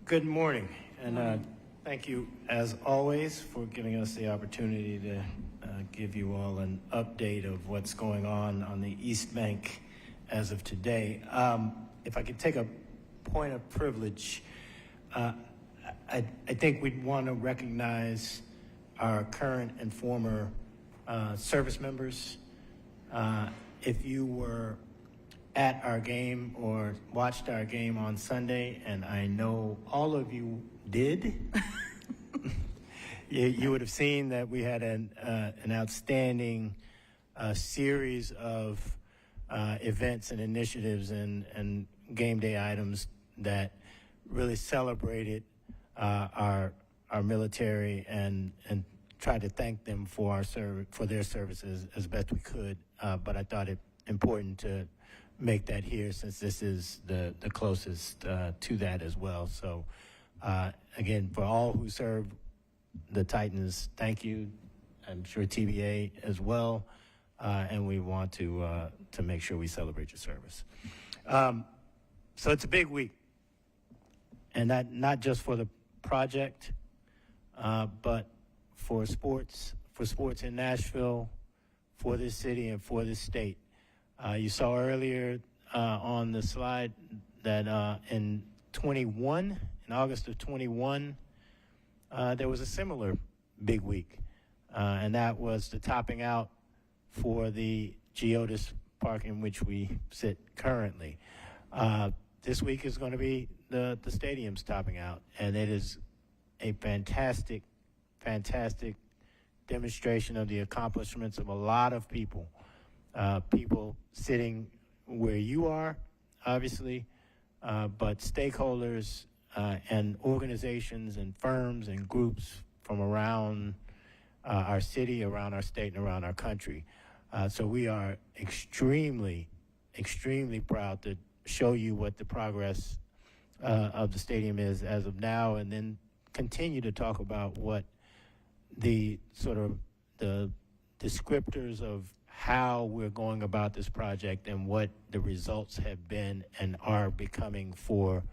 Good morning, and thank you, as always, for giving us the opportunity to give you all an update of what's going on the East Bank as of today. If I could take a point of privilege, I think we'd want to recognize our current and former service members. If you were at our game or watched our game on Sunday, and I know all of you did, you would have seen that we had an outstanding series of events and initiatives and game day items that really celebrated our military and tried to thank them for their services as best we could. But I thought it important to make that here, since this is the closest to that as well. So again, for all who served the Titans, thank you. I'm sure TBA as well, and we want to make sure we celebrate your service. So it's a big week, and that not just for the project, but for sports in Nashville, for this city and for this state. You saw earlier on the slide that in August of 21, there was a similar big week, and that was the topping out for the Geodis park in which we sit currently. This week is going to be the stadium's topping out, and it is a fantastic demonstration of the accomplishments of a lot of people. People sitting where you are, obviously, but stakeholders and organizations and firms and groups from around our city, around our state, and around our country. So we are extremely proud to show you what the progress of the stadium is as of now, and then continue to talk about what the sort of the descriptors of how we're going about this project and what the results have been and are becoming for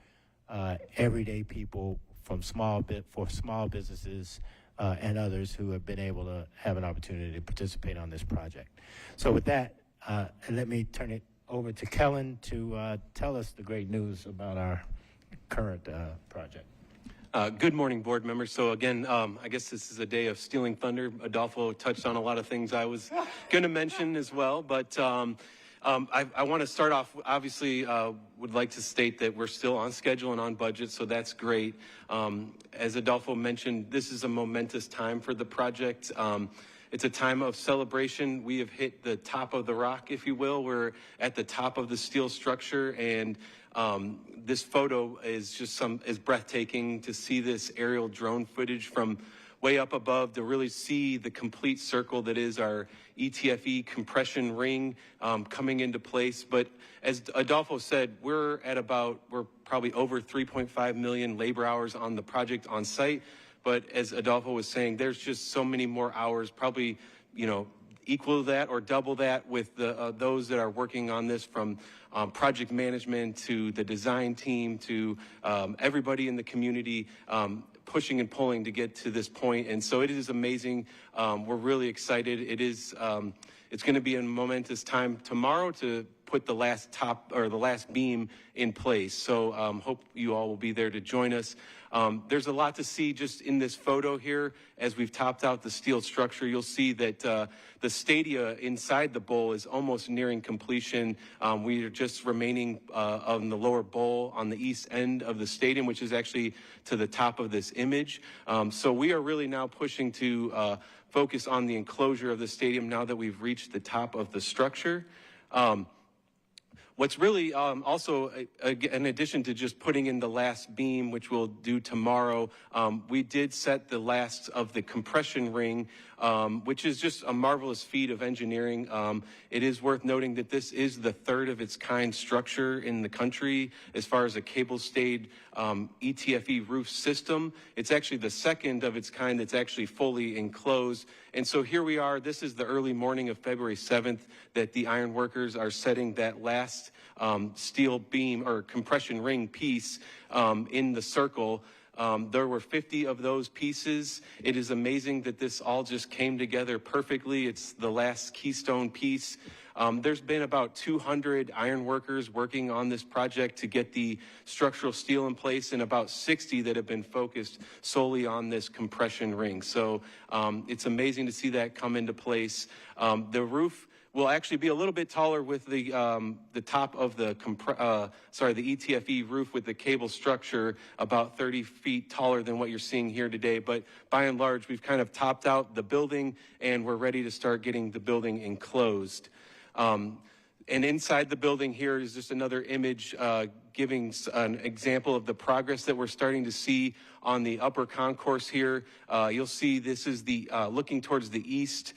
everyday people from small businesses and others who have been able to have an opportunity to participate on this project. So with that, let me turn it over to Kellen to tell us the great news about our current project. Good morning, board members. So again, I guess this is a day of stealing thunder. Adolfo touched on a lot of things I was going to mention as well, but I want to start off, obviously, would like to state that we're still on schedule and on budget, so that's great. As Adolfo mentioned, this is a momentous time for the project. It's a time of celebration. We have hit the top of the rock, if you will. We're at the top of the steel structure, and this photo is just is breathtaking to see this aerial drone footage from way up above to really see the complete circle that is our ETFE compression ring coming into place. But as Adolfo said, we're probably over 3.5 million labor hours on the project on site. But as Adolfo was saying, there's just so many more hours, probably, equal to that or double that with those that are working on this, from project management to the design team to everybody in the community pushing and pulling to get to this point. And so it is amazing. We're really excited. It's going to be a momentous time tomorrow to put the last beam in place. So hope you all will be there to join us. There's a lot to see just in this photo here. As we've topped out the steel structure, you'll see that the stadia inside the bowl is almost nearing completion. We are just remaining on the lower bowl on the east end of the stadium, which is actually to the top of this image. So we are really now pushing to focus on the enclosure of the stadium now that we've reached the top of the structure. What's really also, in addition to just putting in the last beam, which we'll do tomorrow, we did set the last of the compression ring, which is just a marvelous feat of engineering. It is worth noting that this is the third of its kind structure in the country as far as a cable-stayed ETFE roof system. It's actually the second of its kind that's actually fully enclosed. And so here we are. This is the early morning of February 7th that the iron workers are setting that last steel beam or compression ring piece in the circle. There were 50 of those pieces. It is amazing that this all just came together perfectly. It's the last keystone piece. There's been about 200 iron workers working on this project to get the structural steel in place, and about 60 that have been focused solely on this compression ring. So it's amazing to see that come into place. The roof will actually be a little bit taller with the top of the ETFE roof with the cable structure, about 30 feet taller than what you're seeing here today. But by and large, we've kind of topped out the building, and we're ready to start getting the building enclosed. And inside the building here is just another image giving an example of the progress that we're starting to see on the upper concourse here. You'll see this is the looking towards the east.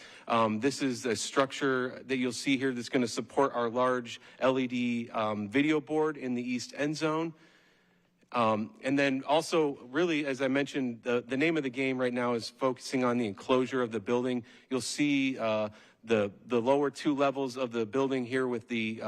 This is a structure that you'll see here that's going to support our large LED video board in the east end zone. And then also, really, as I mentioned, the name of the game right now is focusing on the enclosure of the building. You'll see the lower two levels of the building here with the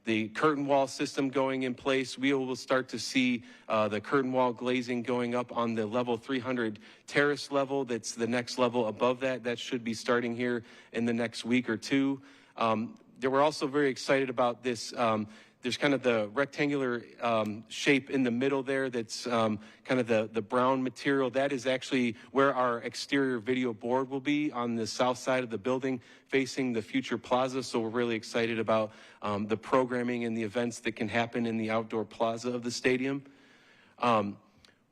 the curtain wall system going in place. We will start to see the curtain wall glazing going up on the level 300 terrace level. That's the next level above that. That should be starting here in the next week or two. We're also very excited about this. There's kind of the rectangular shape in the middle there that's kind of the brown material. That is actually where our exterior video board will be on the south side of the building facing the future plaza. So we're really excited about the programming and the events that can happen in the outdoor plaza of the stadium.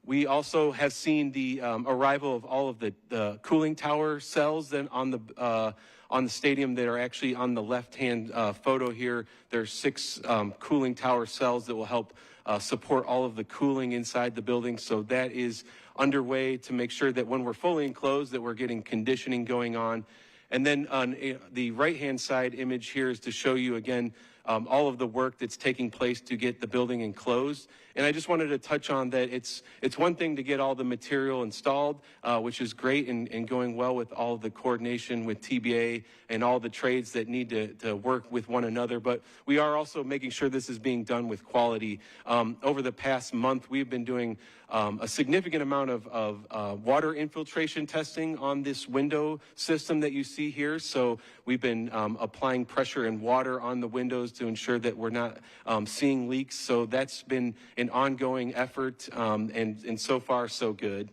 We also have seen the arrival of all of the cooling tower cells then on the stadium that are actually on the left-hand photo here. There's 6 cooling tower cells that will help support all of the cooling inside the building. So that is underway to make sure that when we're fully enclosed that we're getting conditioning going on. And then on the right-hand side image here is to show you again all of the work that's taking place to get the building enclosed. And I just wanted to touch on that it's one thing to get all the material installed, which is great and going well with all of the coordination with TBA and all the trades that need to work with one another. But we are also making sure this is being done with quality. Over the past month, we've been doing a significant amount of water infiltration testing on this window system that you see here. So we've been applying pressure and water on the windows to ensure that we're not seeing leaks. So that's been an ongoing effort, and so far so good.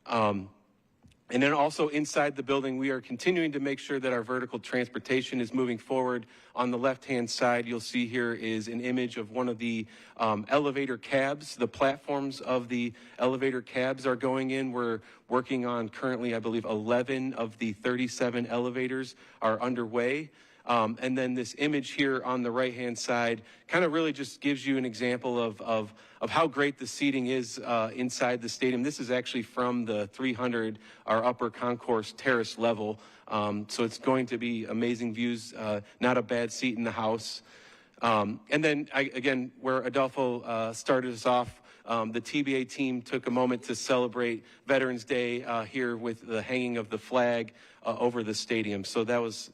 And then also inside the building, we are continuing to make sure that our vertical transportation is moving forward. On the left-hand side, you'll see here is an image of one of the elevator cabs. The platforms of the elevator cabs are going in. We're working on currently, I believe, 11 of the 37 elevators are underway. And then this image here on the right-hand side kind of really just gives you an example of how great the seating is inside the stadium. This is actually from the 300, our upper concourse terrace level. So it's going to be amazing views, not a bad seat in the house. And then, again, where Adolfo started us off, the TBA team took a moment to celebrate Veterans Day here with the hanging of the flag over the stadium. So that was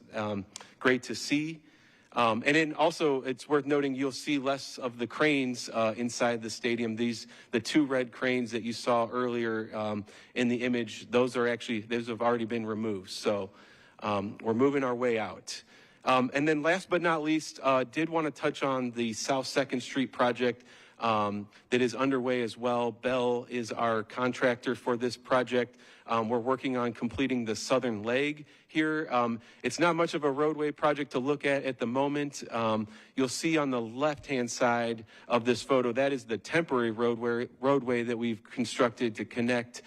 great to see. And then also, it's worth noting, you'll see less of the cranes inside the stadium. The 2 red cranes that you saw earlier in the image, those have already been removed. So we're moving our way out. And then last but not least, did want to touch on the South 2nd Street project that is underway as well. Bell is our contractor for this project. We're working on completing the southern leg here. It's not much of a roadway project to look at the moment. You'll see on the left-hand side of this photo, that is the temporary roadway that we've constructed to connect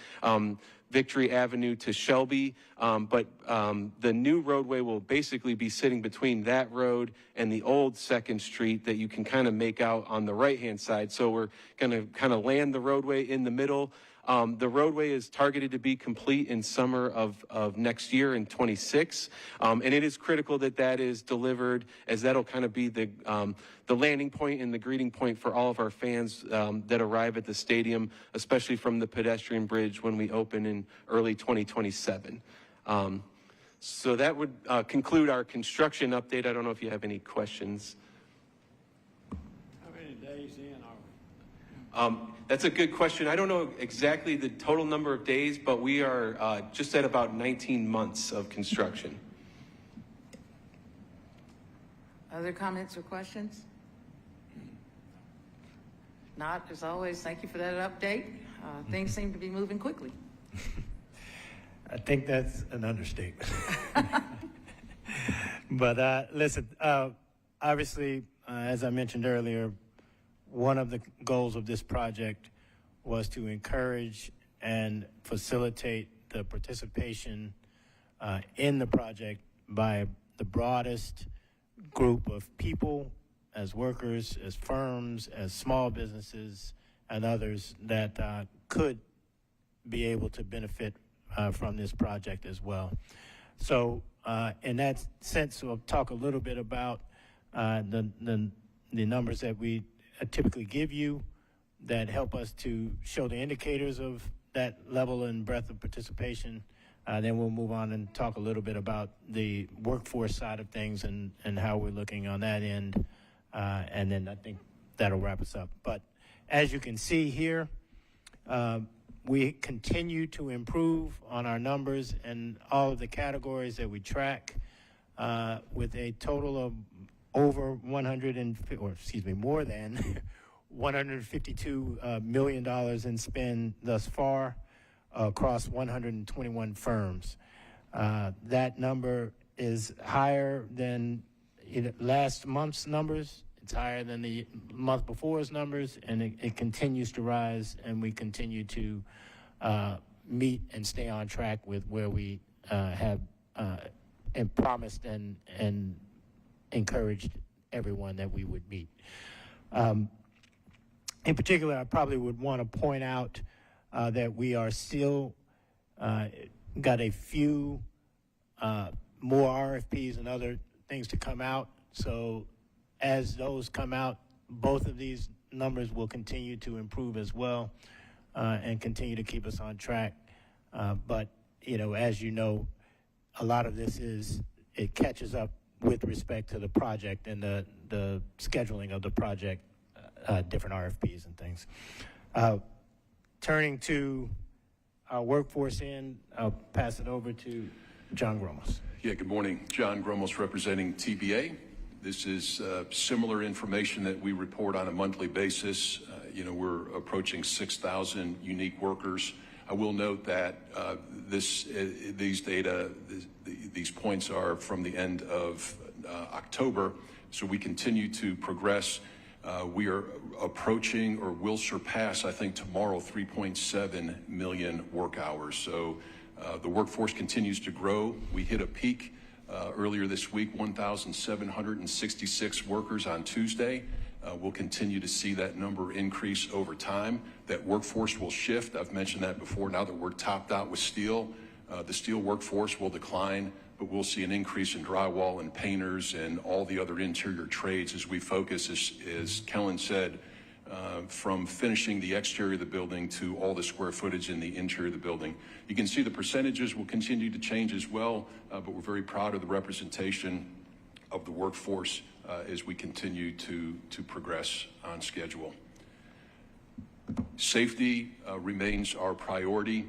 Victory Avenue to Shelby, but the new roadway will basically be sitting between that road and the old 2nd Street that you can kind of make out on the right-hand side. So we're going to kind of land the roadway in the middle. The roadway is targeted to be complete in summer of next year in 26. And it is critical that that is delivered, as that'll kind of be the landing point and the greeting point for all of our fans that arrive at the stadium, especially from the pedestrian bridge when we open in early 2027. So that would conclude our construction update. I don't know if you have any questions. How many days in are we? That's a good question. I don't know exactly the total number of days, but we are just at about 19 months of construction. Other comments or questions? Not, as always, thank you for that update. Things seem to be moving quickly. I think that's an understatement. But listen, obviously, as I mentioned earlier, one of the goals of this project was to encourage and facilitate the participation in the project by the broadest group of people, as workers, as firms, as small businesses, and others that could be able to benefit from this project as well. So in that sense, we'll talk a little bit about the numbers that we typically give you that help us to show the indicators of that level and breadth of participation. Then we'll move on and talk a little bit about the workforce side of things and how we're looking on that end and then I think that'll wrap us up. But as you can see here, we continue to improve on our numbers in all of the categories that we track, with a total of over more than $152 million in spend thus far across 121 firms. That number is higher than last month's numbers. It's higher than the month before's numbers, and it continues to rise, and we continue to meet and stay on track with where we have and promised and encouraged everyone that we would meet. In particular, I probably would want to point out that we are still got a few more RFPs and other things to come out. So as those come out, both of these numbers will continue to improve as well, and continue to keep us on track. But, as you know, a lot of this it catches up with respect to the project and the scheduling of the project, different RFPs and things. Turning to our workforce I'll pass it over to John Gromos. Yeah, good morning. John Gromos representing TBA. This is similar information that we report on a monthly basis. We're approaching 6,000 unique workers. I will note that these data, these points are from the end of October, so we continue to progress. We are approaching or will surpass, I think, tomorrow 3.7 million work hours. So the workforce continues to grow. We hit a peak earlier this week, 1,766 workers on Tuesday. We'll continue to see that number increase over time. That workforce will shift. I've mentioned that before. Now that we're topped out with steel, the steel workforce will decline, but we'll see an increase in drywall and painters and all the other interior trades as we focus, as Kellen said, from finishing the exterior of the building to all the square footage in the interior of the building. You can see the percentages will continue to change as well, but we're very proud of the representation of the workforce as we continue to progress on schedule. Safety remains our priority.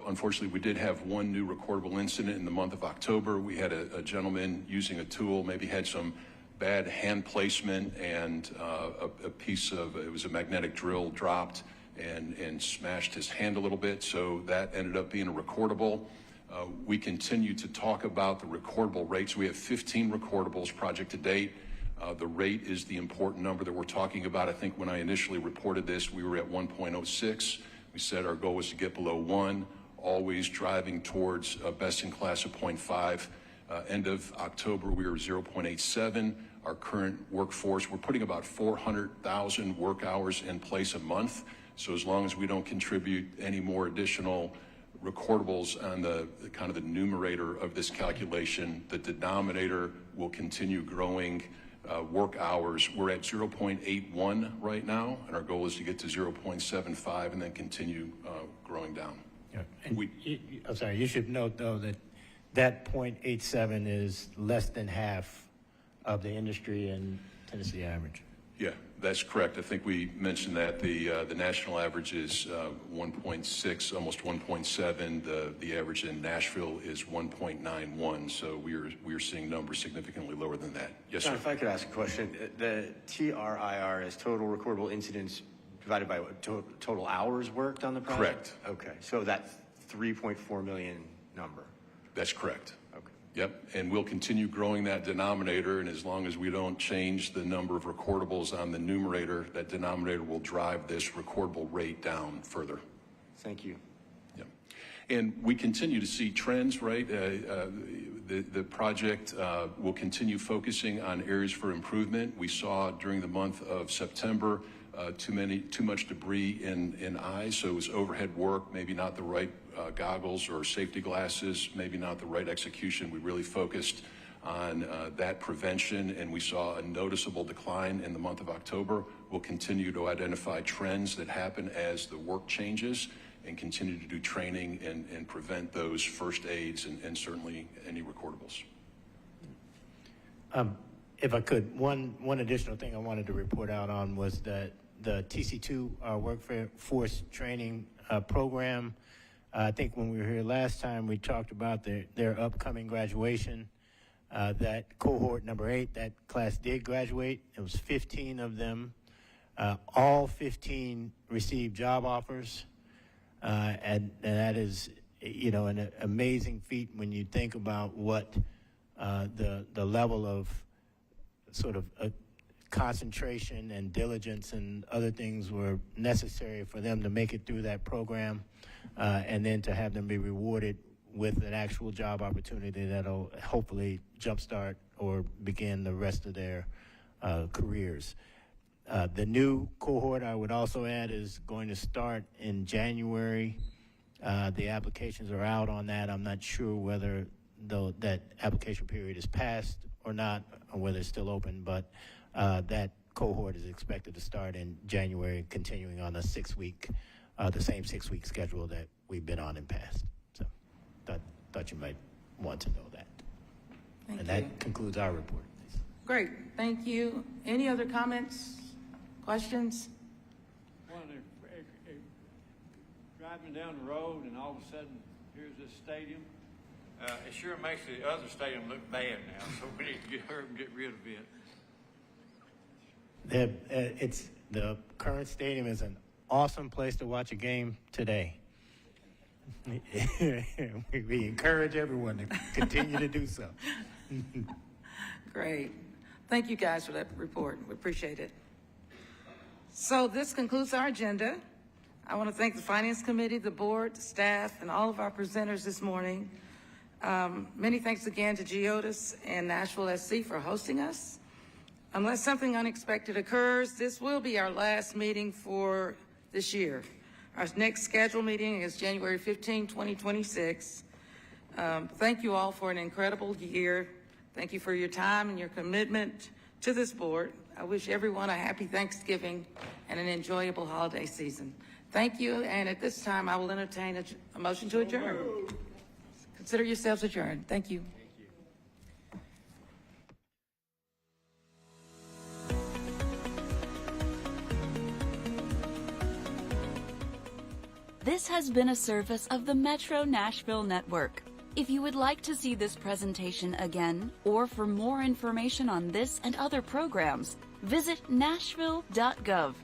Unfortunately, we did have one new recordable incident in the month of October. We had a gentleman using a tool, maybe had some bad hand placement, and a piece of, it was a magnetic drill, dropped and smashed his hand a little bit. So that ended up being a recordable. We continue to talk about the recordable rates. We have 15 recordables project to date. The rate is the important number that we're talking about. I think when I initially reported this, we were at 1.06. We said our goal was to get below 1, always driving towards a best-in-class of 0.5. End of October, we were 0.87. Our current workforce, we're putting about 400,000 work hours in place a month. So as long as we don't contribute any more additional recordables on the kind of the numerator of this calculation, the denominator will continue growing work hours. We're at 0.81 right now, and our goal is to get to 0.75 and then continue growing down. Yeah. And I'm sorry, you should note, though, that 0.87 is less than half of the industry and Tennessee average. Yeah, that's correct. I think we mentioned that the national average is 1.6, almost 1.7. The average in Nashville is 1.91. So we are seeing numbers significantly lower than that. Yes, John, sir. if I could ask a question, the TRIR is total recordable incidents divided by what, total hours worked on the project? Correct. Okay, so that's 3.4 million number. That's correct. Okay. Yep, and we'll continue growing that denominator, and as long as we don't change the number of recordables on the numerator, that denominator will drive this recordable rate down further. Thank you. Yep. And we continue to see trends, right? The project will continue focusing on areas for improvement. We saw during the month of September too much debris in eyes, so it was overhead work, maybe not the right goggles or safety glasses, maybe not the right execution. We really focused on that prevention, and we saw a noticeable decline in the month of October. We'll continue to identify trends that happen as the work changes and continue to do training and prevent those first aids and certainly any recordables. if I could, one additional thing I wanted to report out on was that the TC2 workforce training program. I think when we were here last time, we talked about their upcoming graduation. That cohort number 8, that class did graduate. It was 15 of them. All 15 received job offers, and that is, an amazing feat when you think about what the level of sort of concentration and diligence and other things were necessary for them to make it through that program, and then to have them be rewarded with an actual job opportunity that'll hopefully jumpstart or begin the rest of their careers. The new cohort, I would also add, is going to start in January. The applications are out on that. I'm not sure whether that application period is passed or not, or whether it's still open, but that cohort is expected to start in January, continuing on the same 6-week schedule that we've been on in past. So thought you might want to know that. Thank you. That concludes our report. Great, thank you. Any other comments, questions? Driving down the road and all of a sudden, here's this stadium. It sure makes the other stadium look bad now, so we need to get rid of it. The current stadium is an awesome place to watch a game today. We encourage everyone to continue to do so. Great. Thank you guys for that report. We appreciate it. So this concludes our agenda. I want to thank the Finance Committee, the board, the staff, and all of our presenters this morning. Many thanks again to Geodis and Nashville SC for hosting us. Unless something unexpected occurs, this will be our last meeting for this year. Our next scheduled meeting is January 15, 2026. Thank you all for an incredible year. Thank you for your time and your commitment to this board. I wish everyone a happy Thanksgiving and an enjoyable holiday season. Thank you, and at this time, I will entertain a motion to adjourn. Consider yourselves adjourned. Thank you. This has been a service of the Metro Nashville Network. If you would like to see this presentation again, or for more information on this and other programs, visit nashville.gov.